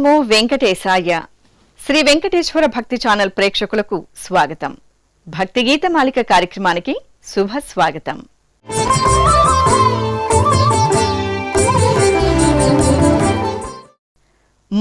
నమో వెంకటేశాయ. శ్రీ వెంకటేశ్వర భక్తి ఛానల్ ప్రేక్షకులకు స్వాగతం. భక్తి గీత మాలిక కార్యక్రమానికి శుభ స్వాగతం.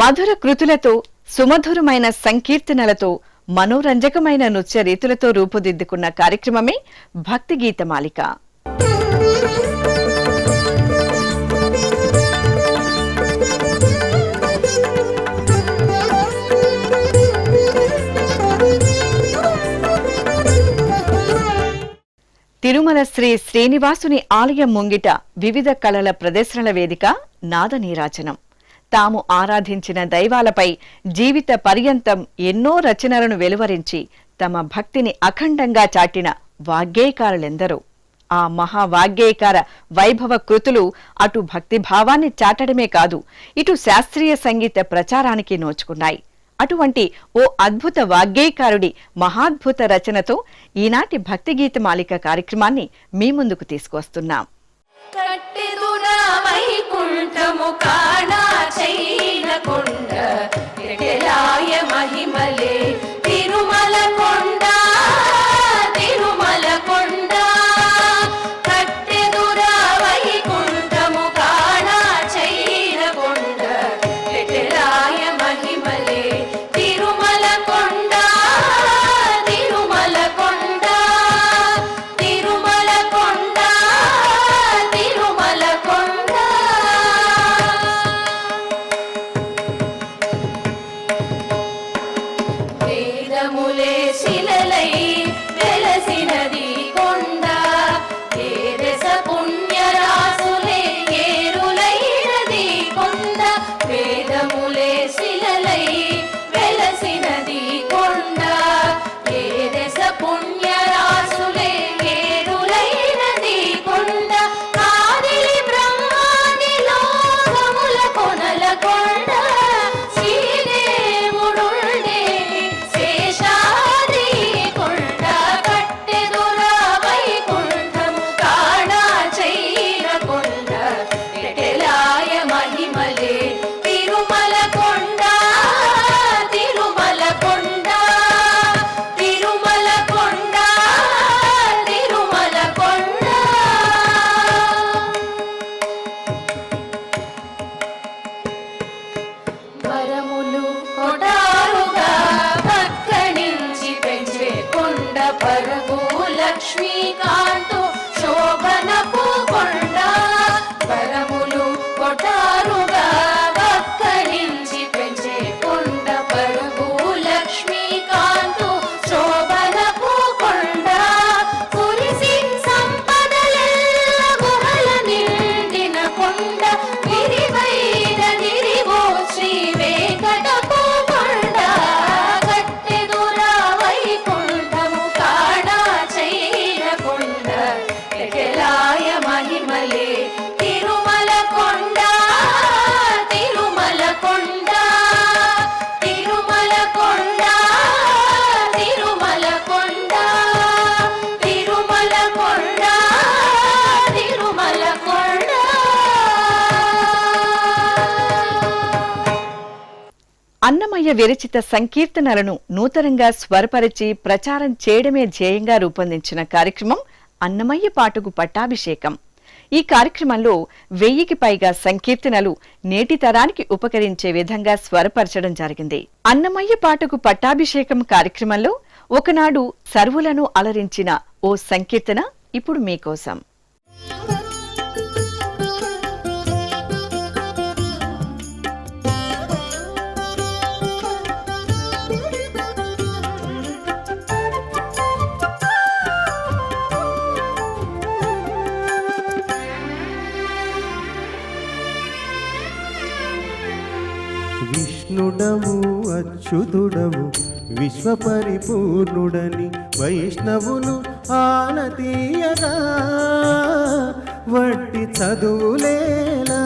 మధుర కృతులతో, సుమధురమైన సంకీర్తనలతో, మనోరంజకమైన నృత్య రీతులతో రూపుదిద్దుకున్న కార్యక్రమమే భక్తి గీత మాలిక. తిరుమల శ్రీ శ్రీనివాసుని ఆలయం ముంగిట వివిధ కళల ప్రదర్శనల వేదిక నాద నీరాజనం. తాము ఆరాధించిన దైవాలపై జీవిత పర్యంతం ఎన్నో రచనలను వెలువరించి తమ భక్తిని అఖండంగా చాటిన వాగ్గేయకారులెందరో. ఆ మహావాగ్గేయకార వైభవ కృతులు అటు భక్తిభావాన్ని చాటడమే కాదు, ఇటు శాస్త్రీయ సంగీత ప్రచారానికి నోచుకున్నాయి. అటువంటి ఓ అద్భుత వాగ్గేయకారుడి మహాద్భుత రచనతో ఈనాటి భక్తి గీత మాలిక కార్యక్రమాన్ని మీ ముందుకు తీసుకొస్తున్నాం. అన్నమయ్య విరచిత సంకీర్తనలను నూతనంగా స్వరపరిచి ప్రచారం చేయడమే ధ్యేయంగా రూపొందించిన కార్యక్రమం అన్నమయ్య పాటకు పట్టాభిషేకం. ఈ కార్యక్రమంలో 1000కి పైగా సంకీర్తనలు నేటి తరానికి ఉపకరించే విధంగా స్వరపరచడం జరిగింది. అన్నమయ్య పాటకు పట్టాభిషేకం కార్యక్రమంలో ఒకనాడు సర్వులను అలరించిన ఓ సంకీర్తన ఇప్పుడు మీకోసం. విష్ణుడవు అచ్యుతుడవు విశ్వపరిపూర్ణుడని వైష్ణవులు ఆనతీయగా వట్టి చదువులేలా.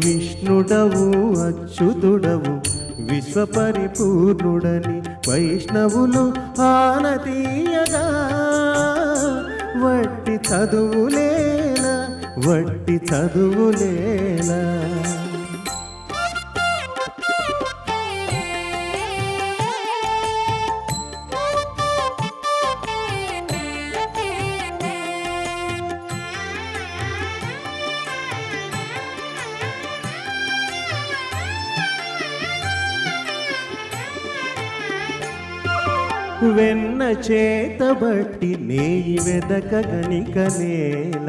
విష్ణుడవు అచ్యుతుడవు విశ్వపరిపూర్ణుడని వైష్ణవులు ఆనతీయగా వట్టి చదువులేలా. వట్టి చదువులేలా. వెన్న చేతబట్టి నేయి వెదకగనిక నేల,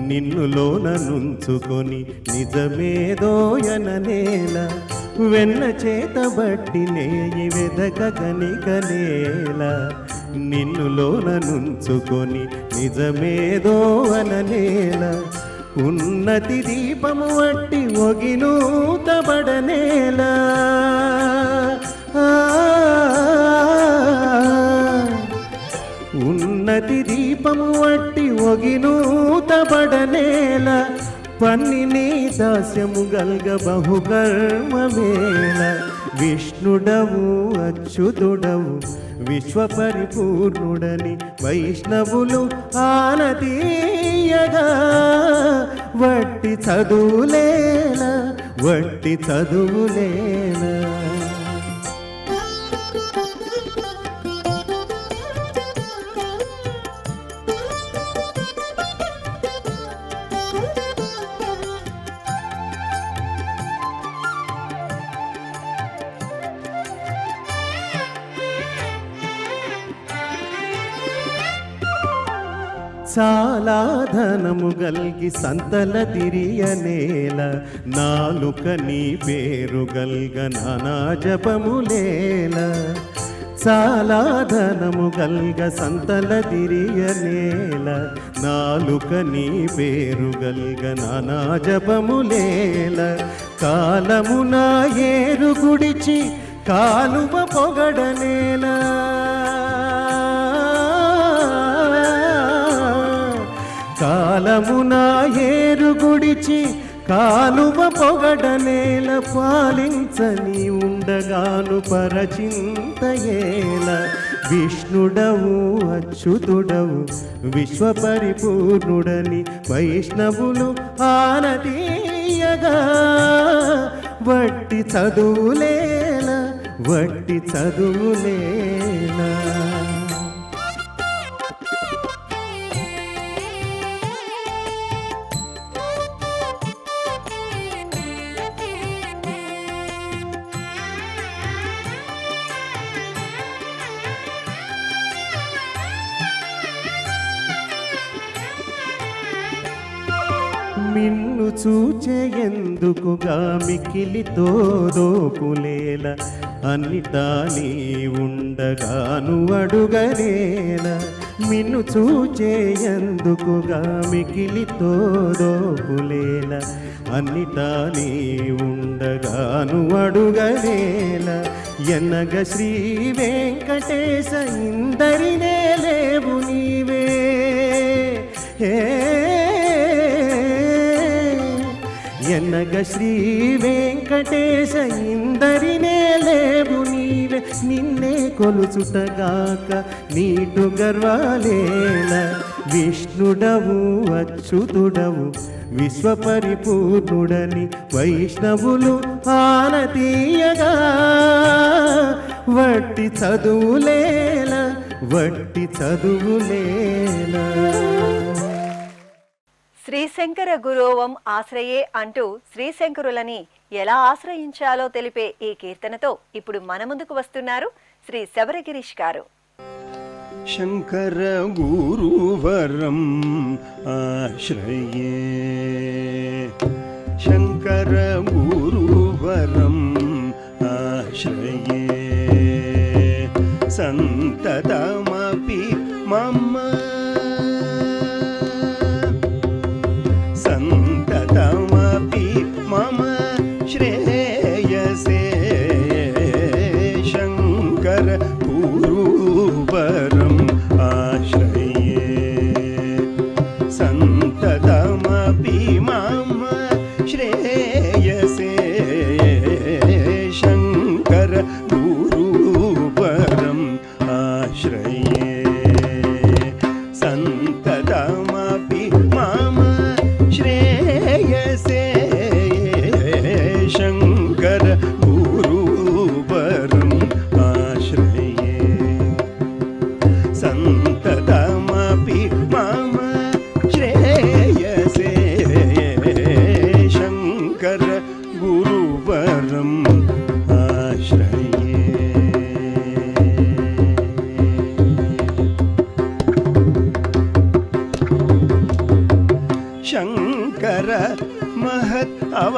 నిన్నులోన నుంచుకొని నిజమేదోయన నేల. వెన్న చేతబట్టి నేయి వెదకగనిక నేల, నిన్నులోన నుంచుకొని నిజమేదో అన నేల. ఉన్నతి దీపము వట్టి ఒగినూతబడనేల, ఉన్నతి దీపము వట్టి ఒగినూతబడనేల. పన్ని నీ దాస్యము గల్గ బహుకర్మమేల. విష్ణుడవు అచ్యుతుడవు విశ్వపరిపూర్ణుడని వైష్ణవులు ఆనతీయగా, వట్టి చదువులేలా, వట్టి చదువులేలా. చాలా ధనము గల్గి సంతల తిరియనేల, నాలుక నీ పేరు గల్గ నానా జపములేల. చాలా ధనము గల్గ సంతల తిరియనేల, నాలుక నీ పేరు గల్గ నానా జపములేల. కాలమున ఏరు గుడిచి కాలువ పొగడనేల, కాలమున ఏరు గుడిచి కాలువ పొగడనేల. పాలించని ఉండగాను పరచింతయేల. విష్ణుడవు అచ్యుతుడవు విశ్వపరిపూర్ణుడని వైష్ణవులు ఆనతీయగా, వట్టి చదువులేలా, వట్టి చదువులేలా. మిన్ను చూచే ఎందుకుగా మికిలితో దోపులేల, అన్నిటా నీ ఉండగాను అడుగనేల. మిన్ను చూచే ఎందుకుగా మికిలితో దోపులేల, అన్నిటా నీ ఉండగాను అడుగనేల. ఎన్నగ శ్రీ వెంకటేశ ఇందరినే లేవు నీవే, ఎన్నగ శ్రీ వెంకటేశ ఇందరినే లేవు నీవే. నిన్నే కొలుచుటగాక నీటు గర్వాలేల. విష్ణుడవు అచ్యుతుడవు విశ్వపరిపూర్ణుడని వైష్ణవులు ఆనతీయగా, వట్టి చదువులేలా, వట్టి చదువులేలా. శ్రీశంకర గురోవం ఆశ్రయే అంటూ శ్రీశంకరులని ఎలా ఆశ్రయించాలో తెలిపే ఈ కీర్తనతో ఇప్పుడు మన ముందుకు వస్తున్నారు శ్రీ శబరగిరీష్ గారు. శంకర గురువరం ఆశ్రయే, శంకర గురువరం ఆశ్రయే. సంతతమపి మమ, సంతతమపి మమ శ్రేయసే. శంకర గురువరం ఆశ్రయే, సంతతమపి మమ శ్రేయసే. శంకర గురువరం ఆశ్రయే, సంతతమపి మమ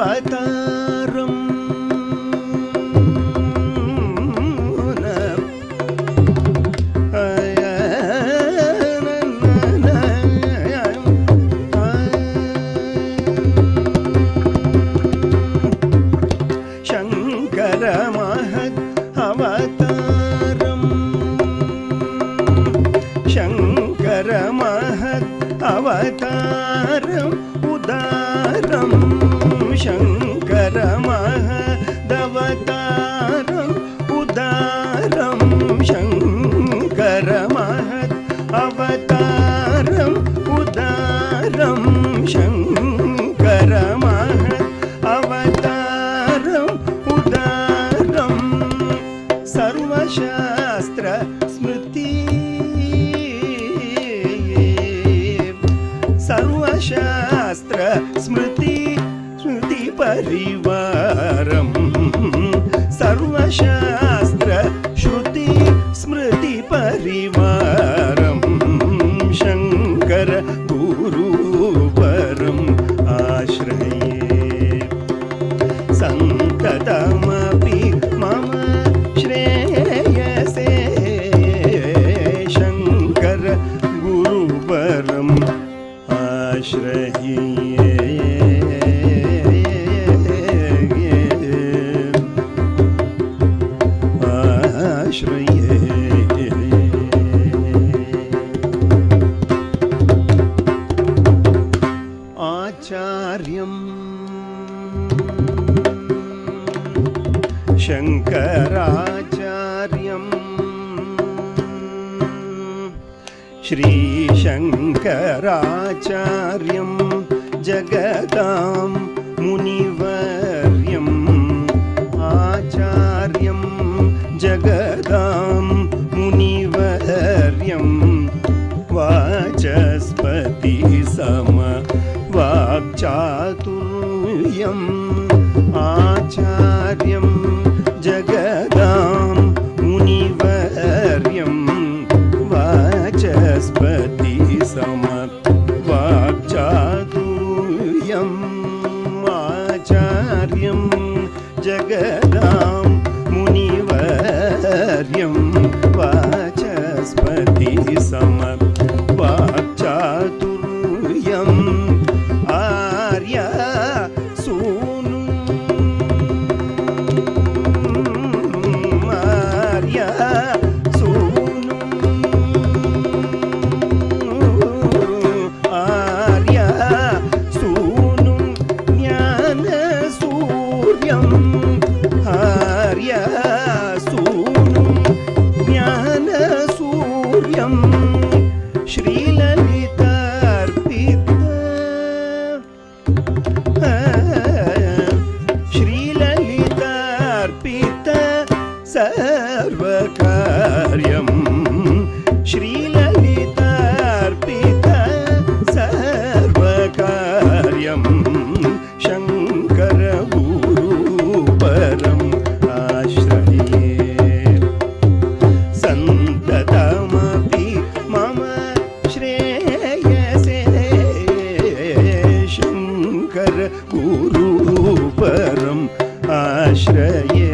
అవతారం శంకర మహద్ అవతారం శంకర మహద్ అవతారం ఉదారం శంకర మహదవతారం ఉదారం శంకర మహద్ అవతారం ఉదారం శంకర మహద్ అవతారం ఉదారం సర్వశాస్త్ర స్మృతి సర్వశాస్త్ర స్మృతి స్మృతి పరివారం సర్వశాస్త్ర శృతి స్మృతి పరివారం శంకర గురువరం ఆశ్రయే సంతతమపి మమ శ్రేయసే శంకర గురువరం ఆశ్రయే ఆశ్రయే ఆచార్యం శంకరాచార్యం శ్రీశంకరాచార్యం జగతాం మునివర్యం ఆచార్యం జగతాం మునివర్యం వాచస్పతి సమ వాక్చాతుర్యం ఆచార్యం జగదాం మునివర్యం వాచస్పతి సమ వాక్చాతుర్యం ఆచార్యం జగదాం మునివర్యం వాచస్పతి సమ వాక్చాతుర్యం Arya soon Arya soon Arya soon జ్ఞాన సూర్యం ఆర్య సూను జ్ఞాన సూర్యం శ్రీలలితార్పిత శ్రీలలితార్పిత సర్వకార్యం శ్రీలలితార్పిత సర్వకార్యం శంకర గురుపరం ఆశ్రయే సంతతమపి మమ శ్రేయసే శంకర గురుపరం ఆశ్రయే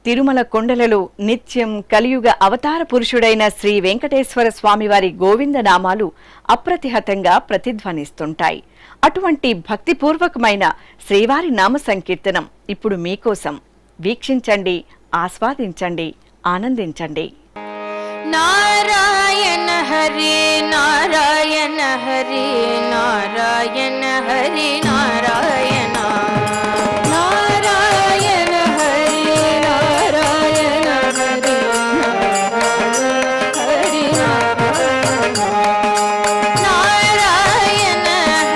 తిరుమల కొండలలో నిత్యం కలియుగ అవతార పురుషుడైన శ్రీ వెంకటేశ్వర స్వామివారి గోవింద నామాలు అప్రతిహతంగా ప్రతిధ్వనిస్తుంటాయి. అటువంటి భక్తిపూర్వకమైన శ్రీవారి నామ సంకీర్తనం ఇప్పుడు మీకోసం. వీక్షించండి, ఆస్వాదించండి, ఆనందించండి. నారాయణ హరి నారాయణ హరి నారాయణ హరి నారాయణ నారాయణ హరి నారాయణ హరి హరి నారాయణ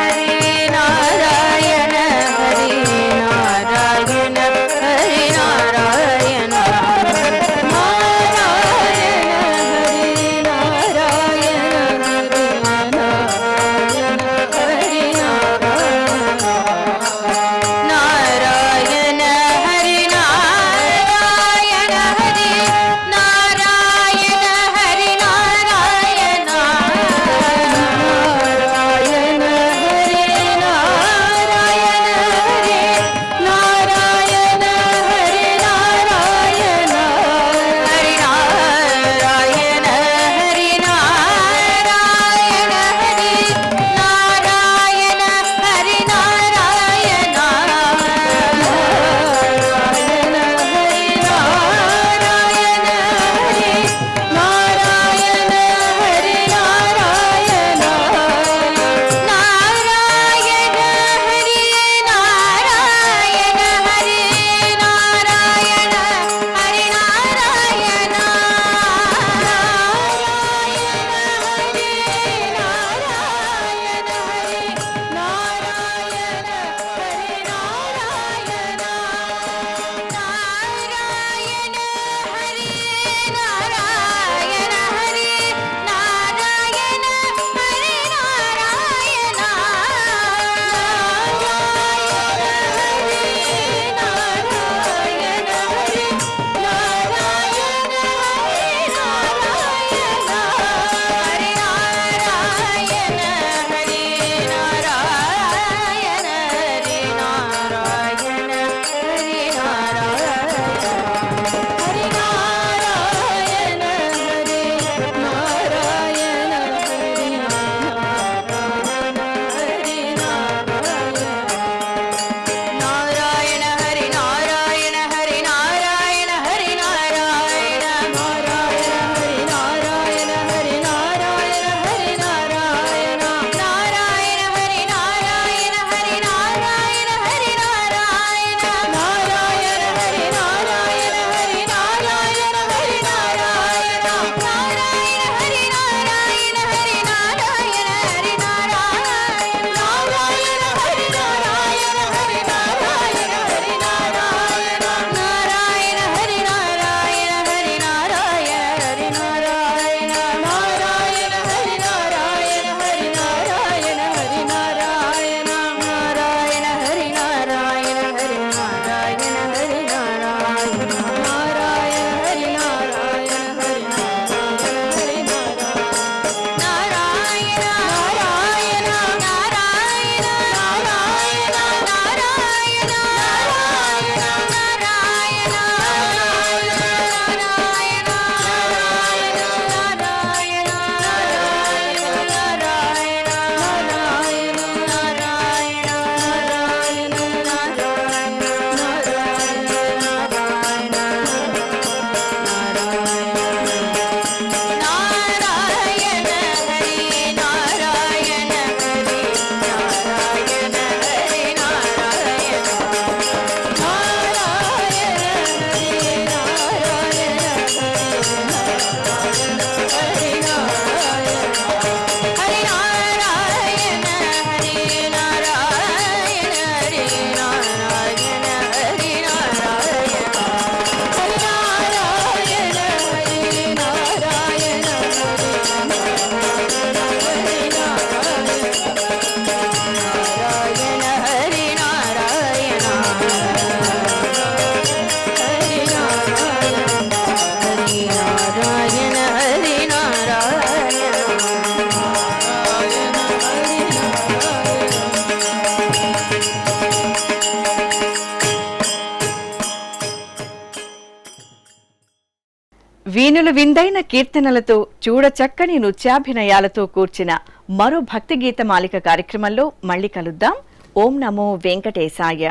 హరి నారాయణ హరి నారాయణ హరి నారాయణ నారాయణ హరి నారాయణ వీణులు విందైన కీర్తనలతో చూడచక్కని నృత్యాభినయాలతో కూర్చిన మరో భక్తి గీత మాలిక కార్యక్రమంలో మళ్ళీ కలుద్దాం. ఓం నమో వెంకటేశాయ.